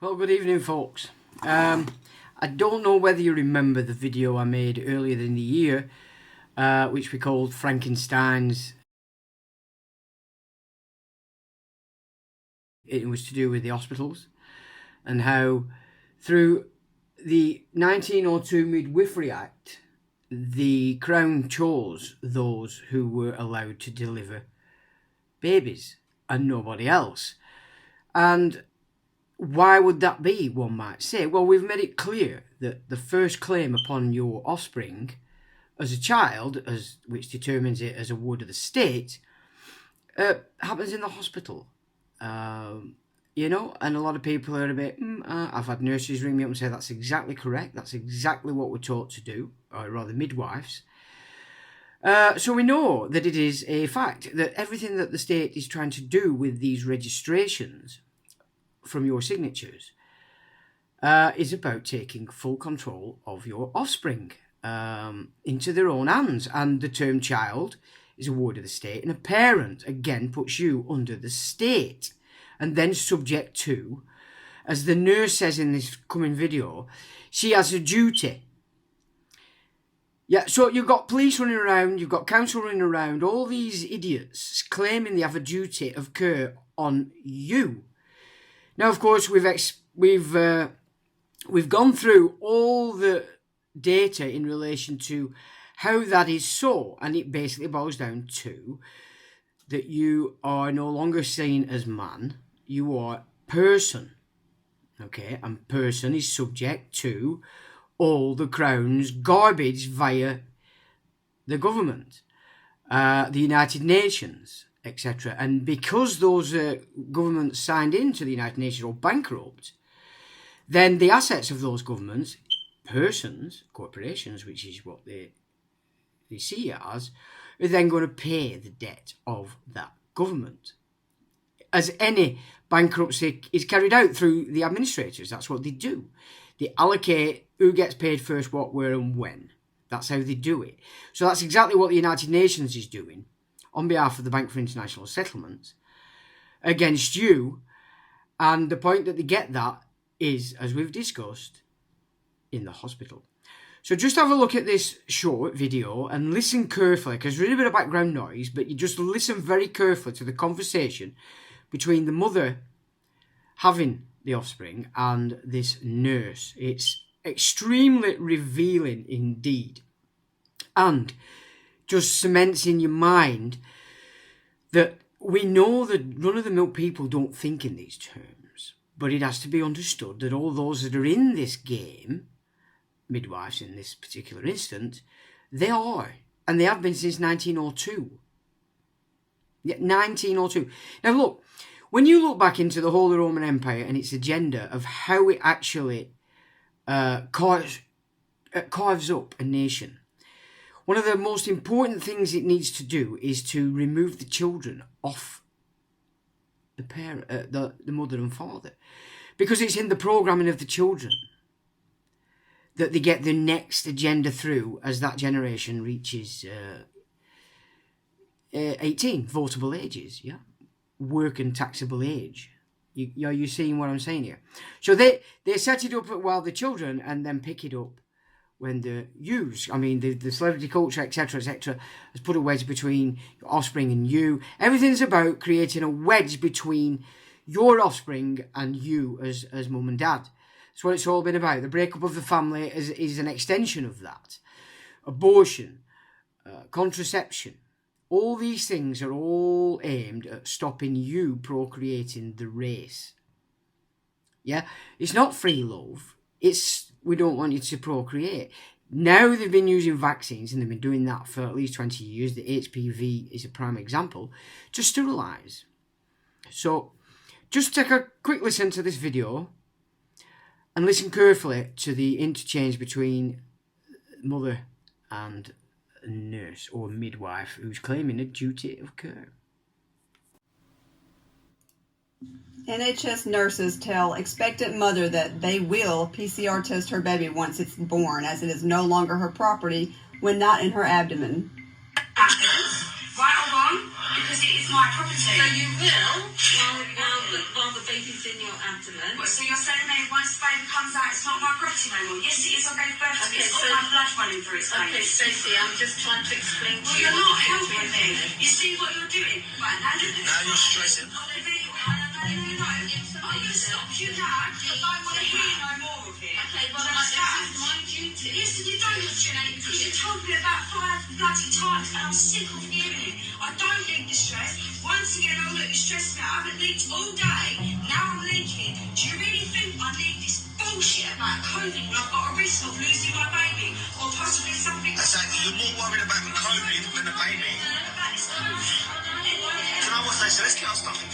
Well, good evening, folks. I don't know whether you remember the video I made earlier in the year, which we called Frankenstein's. It was to do with the hospitals and how through the 1902 Midwifery Act, the Crown chose those who were allowed to deliver babies and nobody else. And why would that be, one might say? Well, we've made it clear that the first claim upon your offspring as a child, which determines it as a ward of the state, happens in the hospital. You know, and a lot of people are a bit, I've had nurses ring me up and say that's exactly correct. That's exactly what we're taught to do, or rather midwives. So we know that it is a fact that everything that the state is trying to do with these registrations from your signatures is about taking full control of your offspring into their own hands. And the term child is a ward of the state, and a parent, again, puts you under the state and then subject to, as the nurse says in this coming video, she has a duty. Yeah, so you've got police running around, you've got council running around, all these idiots claiming they have a duty of care on you. Now, of course, we've gone through all the data in relation to how that is so, and it basically boils down to that you are no longer seen as man, you are person, okay? And person is subject to all the Crown's garbage via the government, the United Nations, etc. And because those governments signed into the United Nations are bankrupt, then the assets of those governments, persons, corporations, which is what they see it as, are then going to pay the debt of that government. As any bankruptcy is carried out through the administrators, that's what they do. They allocate who gets paid first, what, where and when. That's how they do it. So that's exactly what the United Nations is doing on behalf of the Bank for International Settlements against you. And the point that they get that is, as we've discussed, in the hospital. So just have a look at this short video and listen carefully, because there's a bit of background noise, but you just listen very carefully to the conversation between the mother having the offspring and this nurse. It's extremely revealing indeed, and just cements in your mind that we know that run-of-the-mill people don't think in these terms, but it has to be understood that all those that are in this game, midwives in this particular instance, they are, and they have been since 1902. Yeah, 1902. Now look, when you look back into the Holy Roman Empire and its agenda of how it actually carves up a nation, one of the most important things it needs to do is to remove the children off the parent, the mother and father, because it's in the programming of the children that they get the next agenda through as that generation reaches 18, votable ages, yeah, work and taxable age. Are you seeing what I'm saying here? So they set it up while the children, and then pick it up when they're used. I mean, the celebrity culture, etc., has put a wedge between your offspring and you. Everything's about creating a wedge between your offspring and you as mum and dad. That's what it's all been about. The breakup of the family is an extension of that. Abortion, contraception, all these things are all aimed at stopping you procreating the race. Yeah, it's not free love. It's we don't want you to procreate. Now they've been using vaccines, and they've been doing that for at least 20 years. The HPV is a prime example, to sterilise. So just take a quick listen to this video and listen carefully to the interchange between mother and nurse or midwife who's claiming a duty of care. NHS nurses tell expectant mother that they will PCR test her baby once it's born, as it is no longer her property when not in her abdomen. Right or wrong, because it is my property. So you will, while the baby's in your abdomen. So you're saying that once the baby comes out, it's not my property no more? Yes, it is. I gave birth to it. It's got my blood running through its veins. Okay, Stacey, I'm just trying to explain to Well, you. you're not helping me. You see what you're doing? Right, now look at Now you're stressing. I'm going to stop you now. I don't want to hear no more of it. Okay, well, Just that. it's my duty. Yes, and you don't discriminate because you told me about 5 bloody times and I'm sick of hearing it. I don't need the stress. Once again, I'm going to be stressed out. I haven't leaked all day. Now I'm leaking. Do you really think I need this bullshit about COVID when I've got a risk of losing my baby or possibly something? Exactly. You're more worried about COVID than the baby. About this COVID. Do you know what, Stacey? Let's get our stuff in